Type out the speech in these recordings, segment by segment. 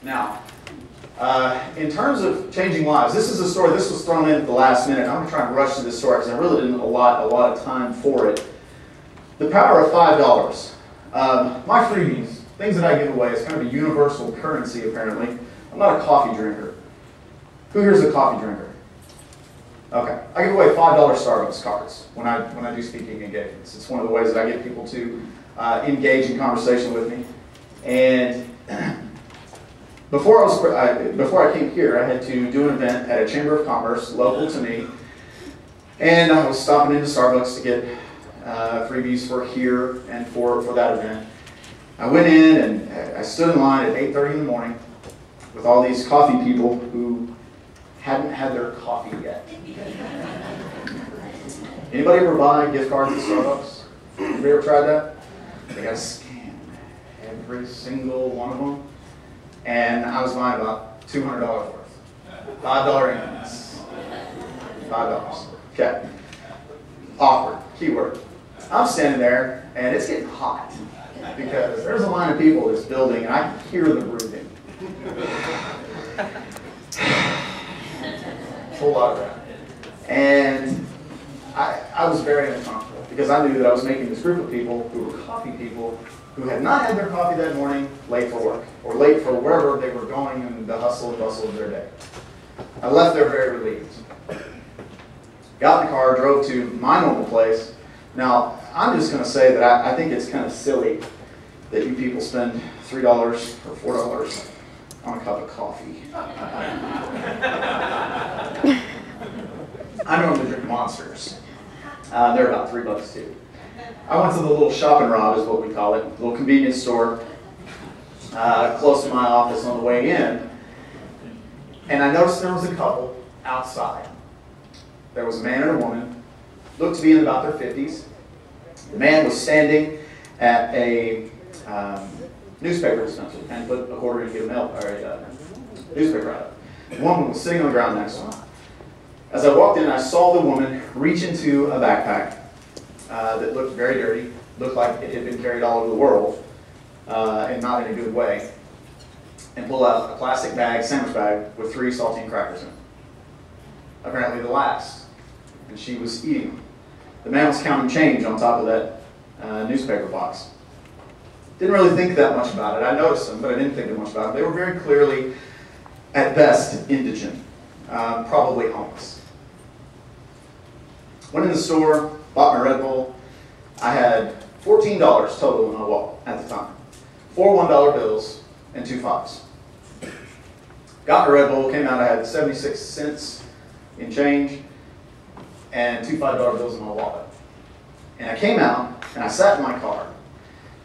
Now, in terms of changing lives, this is a story, this was thrown in at the last minute. I'm going to try and rush through this story because I really didn't allot a lot of time for it. The power of $5. My freebies, things that I give away, is kind of a universal currency apparently. I'm not a coffee drinker. Who here is a coffee drinker? Okay. I give away $5 Starbucks cards when I do speaking engagements. It's one of the ways that I get people to engage in conversation with me. And before I came here, I had to do an event at a Chamber of Commerce local to me. And I was stopping into Starbucks to get freebies for here and for that event. I went in and I stood in line at 8:30 in the morning with all these coffee people who hadn't had their coffee yet. Anybody ever buy gift cards at Starbucks? Anybody ever tried that? They got to scan every single one of them. And I was buying about $200 worth. $5 increments. $5. Okay. Awkward. Keyword. I'm standing there, and it's getting hot because there's a line of people that's building, and I can hear the breathing. A whole lot of that. And I was very uncomfortable because I knew that I was making this group of people who were coffee people who had not had their coffee that morning late for work or late for wherever they were going in the hustle and bustle of their day. I left there very relieved. Got in the car, drove to my normal place. Now, I'm just going to say that I think it's kind of silly that you people spend $3 or $4 on a cup of coffee. I normally drink Monsters. They're about $3 too. I went to the little shopping rod, is what we call it, little convenience store close to my office on the way in, and I noticed there was a couple outside. There was a man and a woman, looked to be in about their 50s. The man was standing at a newspaper dispenser and put a quarter in to get a newspaper out of it. The woman was sitting on the ground next to him. As I walked in, I saw the woman reach into a backpack that looked very dirty, looked like it had been carried all over the world, and not in a good way, and pull out a plastic bag, sandwich bag, with 3 saltine crackers in it. Apparently the last, and she was eating them. The man was counting change on top of that newspaper box. Didn't really think that much about it. I noticed them, but I didn't think that much about them. They were very clearly, at best, indigent, probably homeless. Went in the store, bought my Red Bull. I had $14 total in my wallet at the time. 4 $1 bills and 2 5s. Got my Red Bull, came out, I had 76 cents in change and 2 $5 bills in my wallet. And I came out and I sat in my car.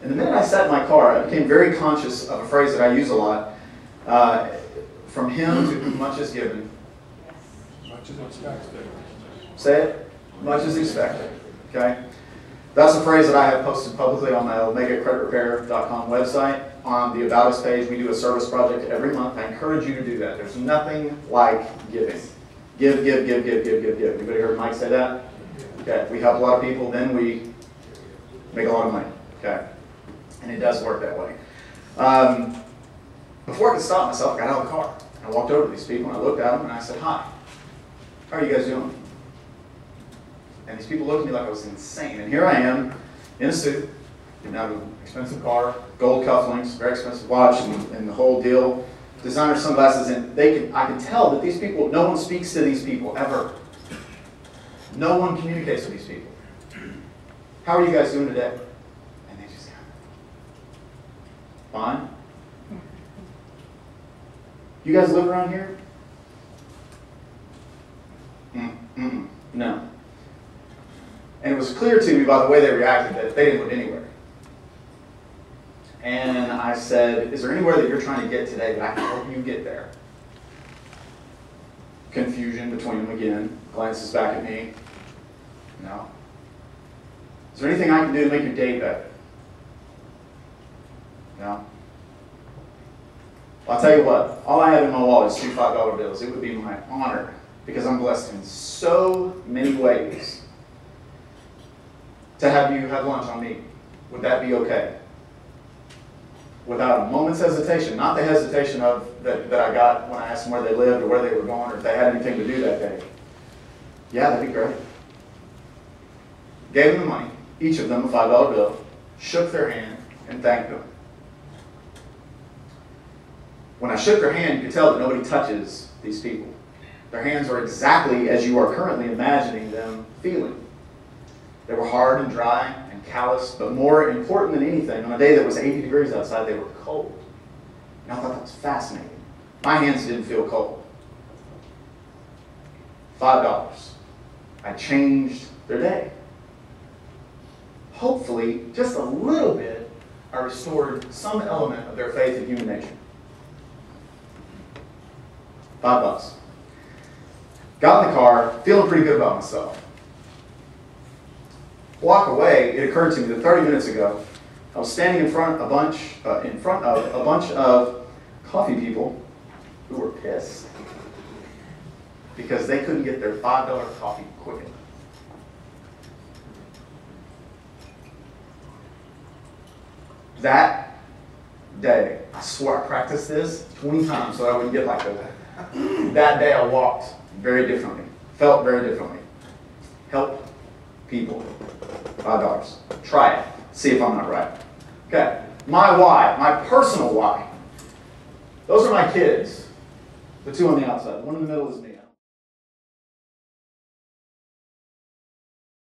And the minute I sat in my car, I became very conscious of a phrase that I use a lot. From him to whom much is given. Much is expected. Say it. Much is expected. Okay? That's a phrase that I have posted publicly on my OmegaCreditRepair.com website. On the About Us page, we do a service project every month. I encourage you to do that. There's nothing like giving. Give, give, give, give, give, give, give. Anybody heard Mike say that? Okay. We help a lot of people, then we make a lot of money. Okay? And it does work that way. Before I could stop myself, I got out of the car. I walked over to these people and I looked at them and I said, "Hi, how are you guys doing?" And these people looked at me like I was insane. And here I am in a suit, getting out of an expensive car, gold cufflinks, very expensive watch, and the whole deal, designer sunglasses. And I can tell that these people, no one speaks to these people ever. No one communicates with these people. "How are you guys doing today?" And they just kind of, "Fine." "You guys live around here?" No. And it was clear to me by the way they reacted that they didn't live anywhere. And I said, "Is there anywhere that you're trying to get today that I can help you get there?" Confusion between them again. Glances back at me. "No." "Is there anything I can do to make your day better?" "No." "Well, I'll tell you what, all I have in my wallet is 2 $5 bills. It would be my honor, because I'm blessed in so many ways, to have you have lunch on me. Would that be okay?" without a moment's hesitation, not the hesitation of that I got when I asked them where they lived or where they were going or if they had anything to do that day. Yeah, that'd be great. Gave them the money, each of them a $5 bill, shook their hand, and thanked them. When I shook their hand, you could tell that nobody touches these people. Their hands are exactly as you are currently imagining them feeling. They were hard and dry and callous, but more important than anything, on a day that was 80 degrees outside, they were cold. And I thought that was fascinating. My hands didn't feel cold. $5. I changed their day. Hopefully, just a little bit, I restored some element of their faith in human nature. $5. Got in the car, feeling pretty good about myself. Walk away, it occurred to me that 30 minutes ago, I was standing in front of a bunch of coffee people who were pissed because they couldn't get their $5 coffee quick enough. That day, I swear I practiced this 20 times so I wouldn't get like that. That day I walked very differently, felt very differently. Help people. $5. Try it. See if I'm not right. Okay. My why, my personal why. Those are my kids. The two on the outside. The one in the middle is me.